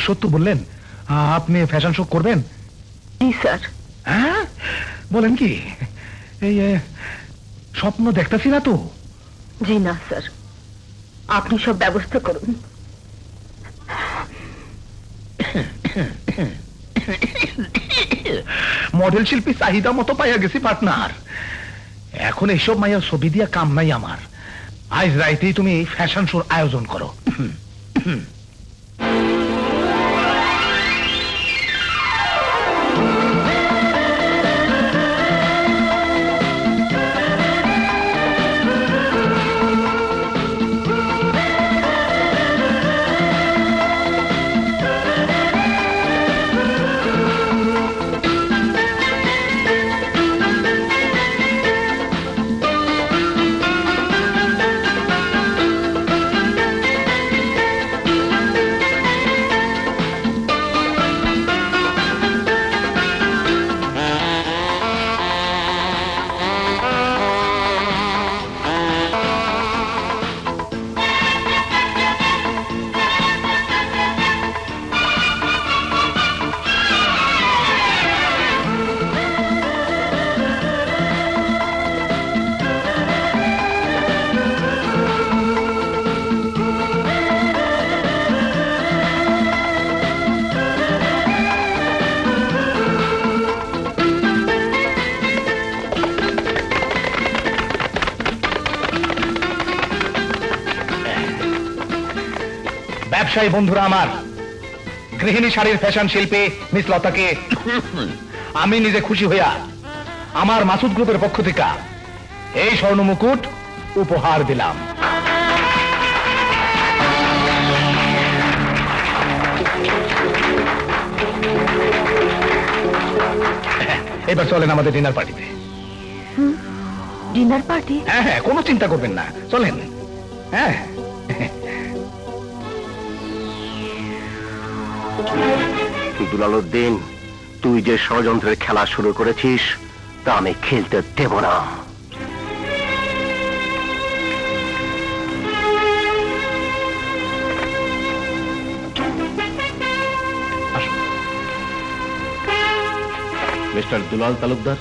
সত্য বললেন আপনি ফ্যাশন শো করবেন? জি স্যার। হ্যাঁ, বলেন কি? এই স্বপ্ন দেখতেছি না তো? জি না স্যার, আপনি সব ব্যবস্থা করুন। মডেল শিল্পী চাহিদা মতো পাইয়া গেছি পার্টনার। এখন এইসব মাইয়া ছবি দিয়া কাম নাই আমার। আজ রাইতেই তুমি ফ্যাশন শোর আয়োজন করো। ব্যবসায়ী বন্ধুরা আমার, গৃহিণী শাড়ির ফ্যাশন শিল্পী মিস লতাকে আমি নিজে খুশি হইয়া আমার মাসুদ গ্রুপের পক্ষ থেকে এই স্বর্ণ মুকুট উপহার দিলাম। এবার চলেন আমাদের ডিনার পার্টিতে। Dinner party? হ্যাঁ হ্যাঁ, কোনো চিন্তা করবেন না, চলেন। হ্যাঁ, দুলালউদ্দিন, তুই যে ষড়যন্ত্রের খেলা শুরু করেছিস তা আমি খেলতে দেব না। মিস্টার দুলাল তালুকদার,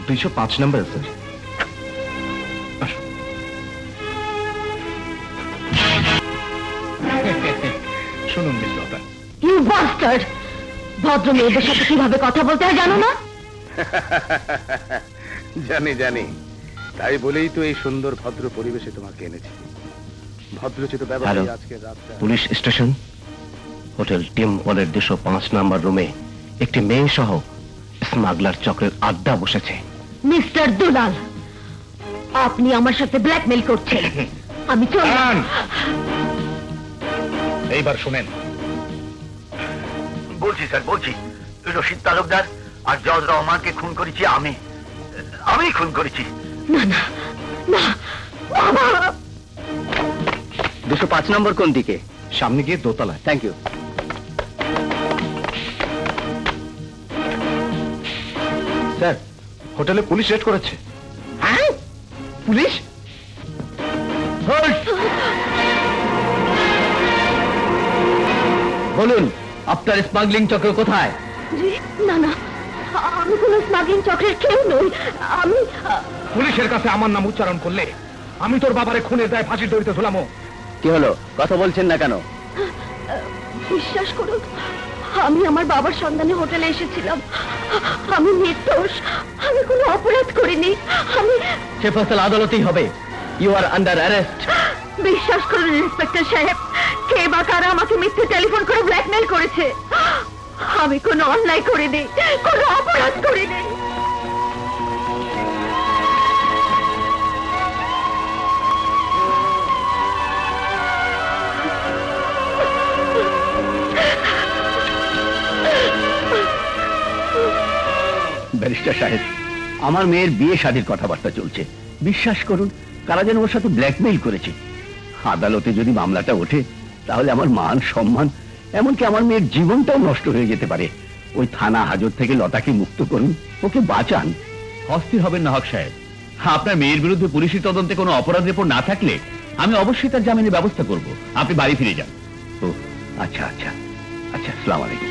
205 নম্বর স্যার। শুনুন মিস লতা, ইউ বাস্টার্ড! ভদ্র মেয়েদের সাথে কিভাবে কথা বলতে হয় জানো না? জানি জানি, তাই বলেই তো এই সুন্দর ভদ্র পরিবেশে তোমাকে এনেছি। ভদ্রচিত ব্যবহারে আজকে রাতটা। পুলিশ স্টেশন, হোটেল টেম্পলের 205 নম্বর রুমে একটি মেয়ে সহ স্মাগলার চক্রের আড্ডা বসেছে। মিস্টার দুলাল, আপনি আমার সাথে ব্ল্যাকমেল করছেন। আমি চললাম। এইবার শুনেন। বলছি স্যার, বলছি রশিদ তালুকদার আর জজ রহমানকে খুন করেছি আমি খুন করেছি। না না না, 205 নম্বর কোন দিকে? সামনে গিয়ে দোতলায়। Thank you. স্যার, হোটেলে পুলিশ রেড করেছে। হ্যাঁ, পুলিশ? বলুন, আপনার স্মাগলিং চক্র কোথায়? জি, না না, আমি কোনো স্মাগলিং চক্রের কেউ নই। আমি পুলিশের কাছে আমার নাম উচ্চারণ করলে আমি তোর বাবারে খুনের দায়ে ফাঁসির দড়িতে ঝুলামো। কি হলো, কথা বলছেন না কেন? বিশ্বাস করুন, আমি আমার বাবার সন্ধানে হোটেলে এসেছিলাম। আমি নির্দোষ, আমি কোনো অপরাধ করিনি। আমি সে ফয়সালা আদালতেই হবে। You are under arrest. বিশ্বাস করুন ইন্সপেক্টর সাহেব, কে বা কারা আমাকে মিথ্যে টেলিফোন করে ব্ল্যাকমেল করেছে। আমি কোনো অন্যায় করিনি, কোনো অপরাধ করিনি। ব্যারিস্টার সাহেব, আমার মেয়ের বিয়ে শাদীর কথাবার্তা চলছে। বিশ্বাস করুন, কারা যেন ওর সাথে ব্ল্যাকমেইল করেছে। আদালতে যদি মামলাটা ওঠে তাহলে আমার মান সম্মান, এমনকি আমার মেয়ের জীবনটাও নষ্ট হয়ে যেতে পারে। ওই থানা হাজত থেকে লতাকে মুক্ত করুন, ওকে বাঁচান। অস্থির হবেন না হক সাহেব, আপনার মেয়ের বিরুদ্ধে পুলিশি তদন্তে কোনো অপরাধ রিপোর্ট না থাকলে আমি অবশ্যই তার জামিনের ব্যবস্থা করব। আপনি বাড়ি ফিরে যান। ও আচ্ছা আচ্ছা আচ্ছা। আচ্ছা, আসসালামু আলাইকুম।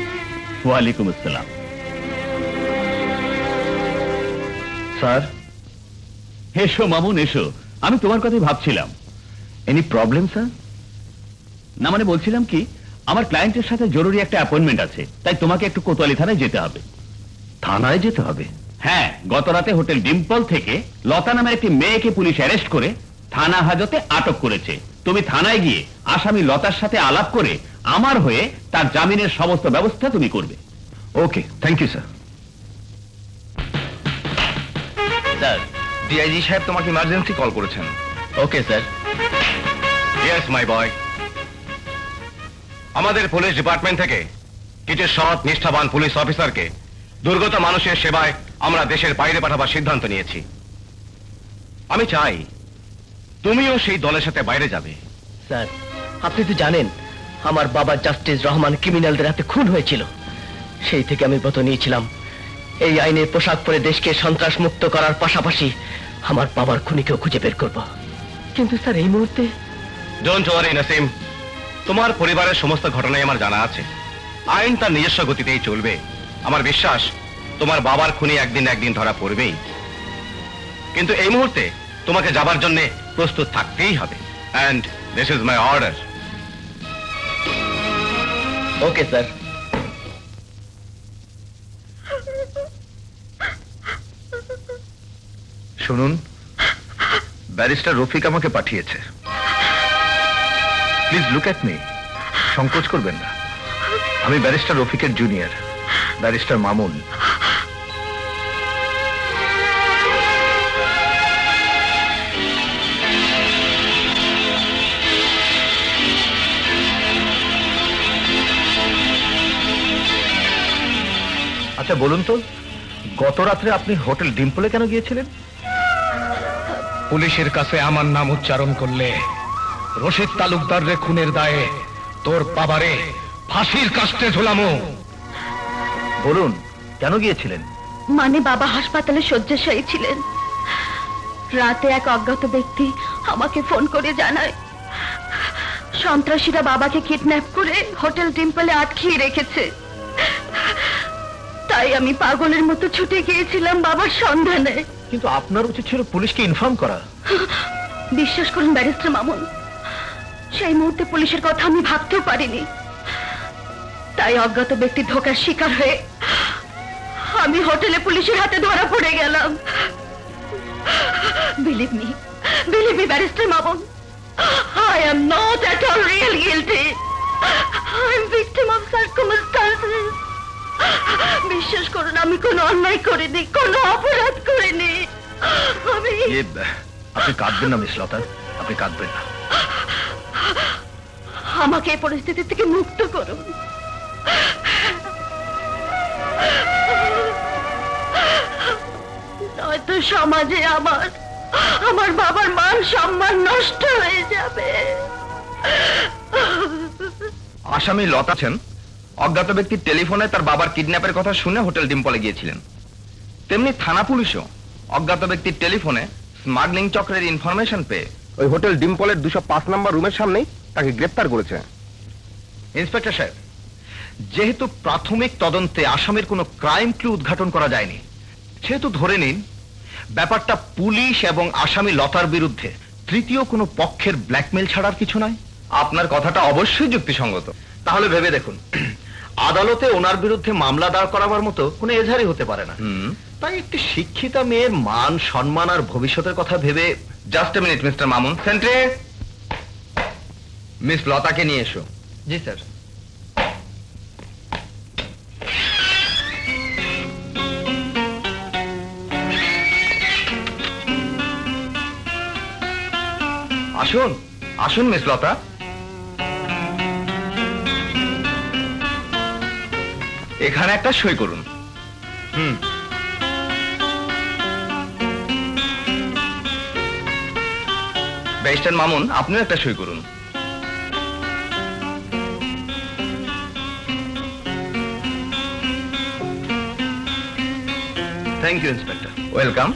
ওয়ালাইকুম আসসালাম। স্যার, এসো মামুন, এসো। আমি তোমার কথাই ভাবছিলাম। Any problem sir? না মানে বলছিলাম কি, আমার ক্লায়েন্টের সাথে জরুরি একটা অ্যাপয়েন্টমেন্ট আছে, তাই তোমাকে একটু কোতোয়ালি থানায় যেতে হবে। থানায় যেতে হবে? হ্যাঁ, গত রাতে হোটেল ডিম্পল থেকে লতা নামের একটি মেয়েকে পুলিশ অ্যারেস্ট করে থানা হাজতে আটক করেছে। তুমি থানায় গিয়ে আসামি লতার সাথে আলাপ করে আমার হয়ে তার জামিনের সমস্ত ব্যবস্থা তুমি করবে। Okay, thank you sir. Sir, DIG সাহেব তোমাকে ইমার্জেন্সি কল করেছেন। Okay sir. Yes my boy. আমাদের পুলিশ ডিপার্টমেন্ট থেকে কিছু সৎ নিষ্ঠাবান পুলিশ অফিসারকে দুর্গত মানুষের সেবায় আমরা দেশের বাইরে পাঠাবার সিদ্ধান্ত নিয়েছি। আমি চাই তুমিও সেই দলের সাথে বাইরে যাবে। স্যার, আপনি তো জানেন আমার বাবা জাস্টিস রহমান ক্রিমিনালদের হাতে খুন হয়েছিল। সেই থেকে আমি ব্রত নিয়েছিলাম এই আইনের পোশাক পরে দেশকে সন্ত্রাস মুক্ত করার পাশাপাশি আমার বাবার খুনিকেও খুঁজে বের করব। কিন্তু স্যার এই মুহূর্তে ডোন্ট ওয়ারি নাসিম, তোমার পরিবারের সমস্ত ঘটনাই আমার জানা আছে। আইন তার নিজস্ব গতিতেই চলবে। আমার বিশ্বাস তোমার বাবার খুনি একদিন না একদিন ধরা পড়বেই। কিন্তু এই মুহূর্তে তোমাকে যাবার জন্য প্রস্তুত থাকতেই হবে। And this is my order. Okay sir. শুনুন, ব্যারিস্টার রফিক আমাকে পাঠিয়েছে। প্লিজ লুক এট মি, সংকোচ করবেন না। আমি ব্যারিস্টার রফিকের জুনিয়র, ব্যারিস্টার মামুন। আচ্ছা বলুন তো, গত রাত্রে আপনি হোটেল ডিম্পলে কেন গিয়েছিলেন? পুলিশের কাছে আমার নাম উচ্চারণ করলে রশিদ তালুকদারের খুনের দায়ে তোর বাবারে ফাঁসির কাস্টে ঝোলামো। বলুন, কেন গিয়েছিলেন? মানে বাবা হাসপাতালে শয্যাশায়ী ছিলেন। রাতে এক অজ্ঞাত ব্যক্তি আমাকে ফোন করে জানায় সন্ত্রাসীরা বাবাকে কিডন্যাপ করে হোটেল ডিম্পলে আটকিয়ে রেখেছে। তাই আমি পাগলের মতো ছুটে গিয়েছিলাম বাবার সন্ধানে। কিন্তু আপনার উচিত ছিল পুলিশকে ইনফর্ম করা। বিশ্বাস করুন ব্যারিস্টার মামুন, সেই মুহূর্তে পুলিশের কথা আমি ভাবতেও পারিনি। তাই অজ্ঞাত ব্যক্তির ধোঁকার শিকার হয়ে আমি হোটেলে পুলিশের হাতে ধরা পড়ে গেলাম। Believe me barrister Mamun, I am not at all real guilty. I am victim of circumstances. বিশ্বাস করুন, আমি কোনো অন্যায় করিনি, কোনো অপরাধ করিনি। আমি আপনি কাঁদবেন না মিস লতা, আপনি কাঁদবেন না। আমাকে এই পরিস্থিতি থেকে মুক্ত করুন। নয়তো সমাজে আমার বাবার মান সম্মান নষ্ট হয়ে যাবে। আসামি লতা আছেন, অজ্ঞাত ব্যক্তির টেলিফোনে তার বাবার কিডন্যাপের কথা শুনে হোটেল ডিম্পলে গিয়েছিলেন। তেমনি থানা পুলিশও অজ্ঞাত ব্যক্তির টেলিফোনে স্মাগলিং চক্রের ইনফরমেশন পেয়ে ওই হোটেল ডিম্পলের 205 নম্বর রুমের সামনেই তাকে গ্রেফতার করেছে। ইন্সপেক্টর সাহেব, যেহেতু প্রাথমিক তদন্তে আসামির কোনো ক্রাইম ক্লু উদ্ঘাটন করা যায়নি, সেহেতু ধরে নিন ব্যাপারটা পুলিশ এবং আসামি লতার বিরুদ্ধে তৃতীয় কোনো পক্ষের ব্ল্যাকমেল ছাড়ার কিছু নয়। আপনার কথাটা অবশ্যই যুক্তিসঙ্গত। তাহলে ভেবে দেখুন, আদালতে ওনার বিরুদ্ধে মামলা দাঁড় করাবার মতো কোনো এজাহারই হতে পারে না। তাই একটি শিক্ষিতা মেয়ের মান সম্মান আর ভবিষ্যতের কথা ভেবে। Just a minute mister Mamun, সেন্ট্রে মিস লতাকে নিয়ে এসো। জি স্যার। আসুন আসুন মিস লতা। এখানে একটা সই করুন। ব্যারিস্টার মামুন, আপনিও একটা সই করুন। Thank you inspector. ওয়েলকাম।